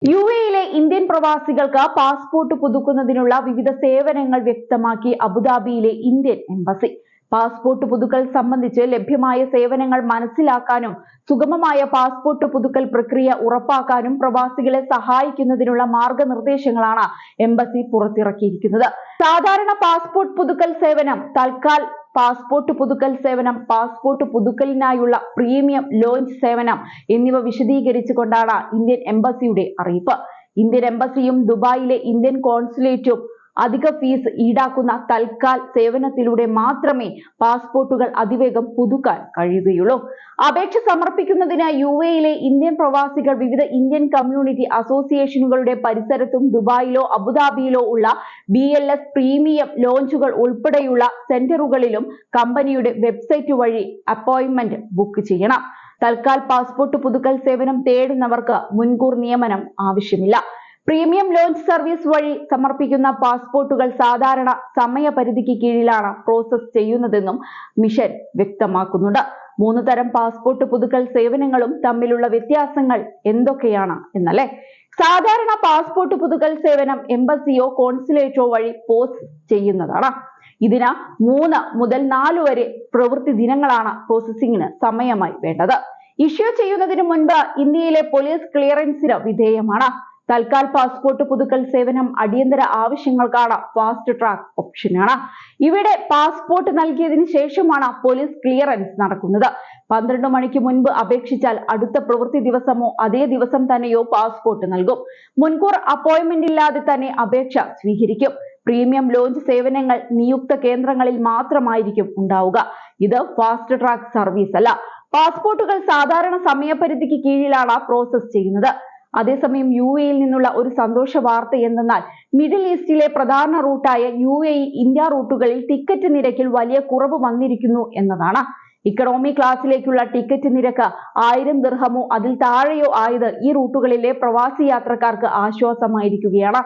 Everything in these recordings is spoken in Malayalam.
യുഎയിലെ ഇന്ത്യൻ പ്രവാസികൾക്ക് പാസ്പോർട്ട് പുതുക്കുന്നതിനുള്ള വിവിധ സേവനങ്ങൾ വ്യക്തമാക്കി അബുദാബിയിലെ ഇന്ത്യൻ എംബസി. പാസ്പോർട്ട് പുതുക്കൽ സംബന്ധിച്ച് ലഭ്യമായ സേവനങ്ങൾ മനസ്സിലാക്കാനും സുഗമമായ പാസ്പോർട്ട് പുതുക്കൽ പ്രക്രിയ ഉറപ്പാക്കാനും പ്രവാസികളെ സഹായിക്കുന്നതിനുള്ള മാർഗനിർദ്ദേശങ്ങളാണ് എംബസി പുറത്തിറക്കിയിരിക്കുന്നത്. സാധാരണ പാസ്പോർട്ട് പുതുക്കൽ സേവനം, തൽക്കാൽ പാസ്പോർട്ട് പുതുക്കൽ സേവനം, പാസ്പോർട്ട് പുതുക്കലിനായുള്ള പ്രീമിയം ലോഞ്ച് സേവനം എന്നിവ വിശദീകരിച്ചുകൊണ്ടാണ് ഇന്ത്യൻ എംബസിയുടെ അറിയിപ്പ്. ഇന്ത്യൻ എംബസിയും ദുബായിലെ ഇന്ത്യൻ കോൺസുലേറ്റും അധിക ഫീസ് ഈടാക്കുന്ന തൽക്കാൽ സേവനത്തിലൂടെ മാത്രമേ പാസ്പോർട്ടുകൾ അതിവേഗം പുതുക്കാൻ കഴിയുകയുള്ളൂ. അപേക്ഷ സമർപ്പിക്കുന്നതിന് യുഎയിലെ ഇന്ത്യൻ പ്രവാസികൾ വിവിധ ഇന്ത്യൻ കമ്മ്യൂണിറ്റി അസോസിയേഷനുകളുടെ പരിസരത്തും ദുബായിലോ അബുദാബിയിലോ ഉള്ള BLS പ്രീമിയം ലോഞ്ചുകൾ ഉൾപ്പെടെയുള്ള സെന്ററുകളിലും കമ്പനിയുടെ വെബ്സൈറ്റ് വഴി അപ്പോയിന്റ്മെന്റ് ബുക്ക് ചെയ്യണം. തൽക്കാൽ പാസ്പോർട്ട് പുതുക്കൽ സേവനം തേടുന്നവർക്ക് മുൻകൂർ നിയമനം ആവശ്യമില്ല. പ്രീമിയം ലോഞ്ച് സർവീസ് വഴി സമർപ്പിക്കുന്ന പാസ്പോർട്ടുകൾ സാധാരണ സമയപരിധിക്ക് കീഴിലാണ് പ്രോസസ് ചെയ്യുന്നതെന്നും മിഷൻ വ്യക്തമാക്കുന്നുണ്ട്. 3 തരം പാസ്പോർട്ട് പുതുക്കൽ സേവനങ്ങളും തമ്മിലുള്ള വ്യത്യാസങ്ങൾ എന്തൊക്കെയാണ് എന്നല്ലേ? സാധാരണ പാസ്പോർട്ട് പുതുക്കൽ സേവനം എംബസിയോ കോൺസുലേറ്റോ വഴി പോസ്റ്റ് ചെയ്യുന്നതാണ്. ഇതിന് 3 മുതൽ 4 വരെ പ്രവൃത്തി ദിനങ്ങളാണ് പ്രോസസ്സിംഗിന് സമയമായി വേണ്ടത്. ഇഷ്യൂ ചെയ്യുന്നതിന് മുൻപ് ഇന്ത്യയിലെ പോലീസ് ക്ലിയറൻസിന് വിധേയമാണ്. തൽക്കാൽ പാസ്പോർട്ട് പുതുക്കൽ സേവനം അടിയന്തര ആവശ്യങ്ങൾക്കാണ് ഫാസ്റ്റ് ട്രാക്ക് ഓപ്ഷനാണ്. ഇവിടെ പാസ്പോർട്ട് നൽകിയതിനു ശേഷമാണ് പോലീസ് ക്ലിയറൻസ് നടക്കുന്നത്. 12 മണിക്ക് മുൻപ് അപേക്ഷിച്ചാൽ അടുത്ത പ്രവൃത്തി ദിവസമോ അതേ ദിവസം തന്നെയോ പാസ്പോർട്ട് നൽകും. മുൻകൂർ അപ്പോയിന്റ്മെന്റ് ഇല്ലാതെ തന്നെ അപേക്ഷ സ്വീകരിക്കും. പ്രീമിയം ലോഞ്ച് സേവനങ്ങൾ നിയുക്ത കേന്ദ്രങ്ങളിൽ മാത്രമായിരിക്കും ഉണ്ടാവുക. ഇത് ഫാസ്റ്റ് ട്രാക്ക് സർവീസ് അല്ല. പാസ്പോർട്ടുകൾ സാധാരണ സമയപരിധിക്ക് കീഴിലാണ് പ്രോസസ് ചെയ്യുന്നത്. അതേസമയം യുഎയിൽ നിന്നുള്ള ഒരു സന്തോഷ വാർത്ത എന്തെന്നാൽ മിഡിൽ ഈസ്റ്റിലെ പ്രധാന റൂട്ടായ UAE ഇന്ത്യ റൂട്ടുകളിൽ ടിക്കറ്റ് നിരക്കിൽ വലിയ കുറവ് വന്നിരിക്കുന്നു എന്നതാണ്. ഇക്കണോമി ക്ലാസ്സിലേക്കുള്ള ടിക്കറ്റ് നിരക്ക് 1000 ദിർഹമോ അതിൽ താഴെയോ ആയത് ഈ റൂട്ടുകളിലെ പ്രവാസി യാത്രക്കാർക്ക് ആശ്വാസമായിരിക്കുകയാണ്.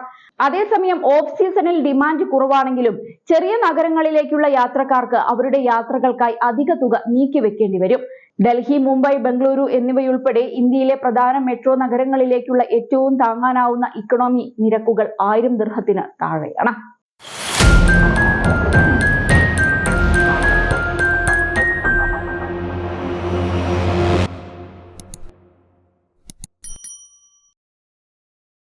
അതേസമയം ഓഫ് സീസണിൽ ഡിമാൻഡ് കുറവാണെങ്കിലും ചെറിയ നഗരങ്ങളിലേക്കുള്ള യാത്രക്കാർക്ക് അവരുടെ യാത്രകൾക്കായി അധിക തുക നീക്കിവെക്കേണ്ടി വരും. ഡൽഹി, മുംബൈ, ബംഗളൂരു എന്നിവയുൾപ്പെടെ ഇന്ത്യയിലെ പ്രധാന മെട്രോ നഗരങ്ങളിലേക്കുള്ള ഏറ്റവും താങ്ങാനാവുന്ന ഇക്കണോമി നിരക്കുകൾ 1000 ദിർഹത്തിന് താഴെയാണ്.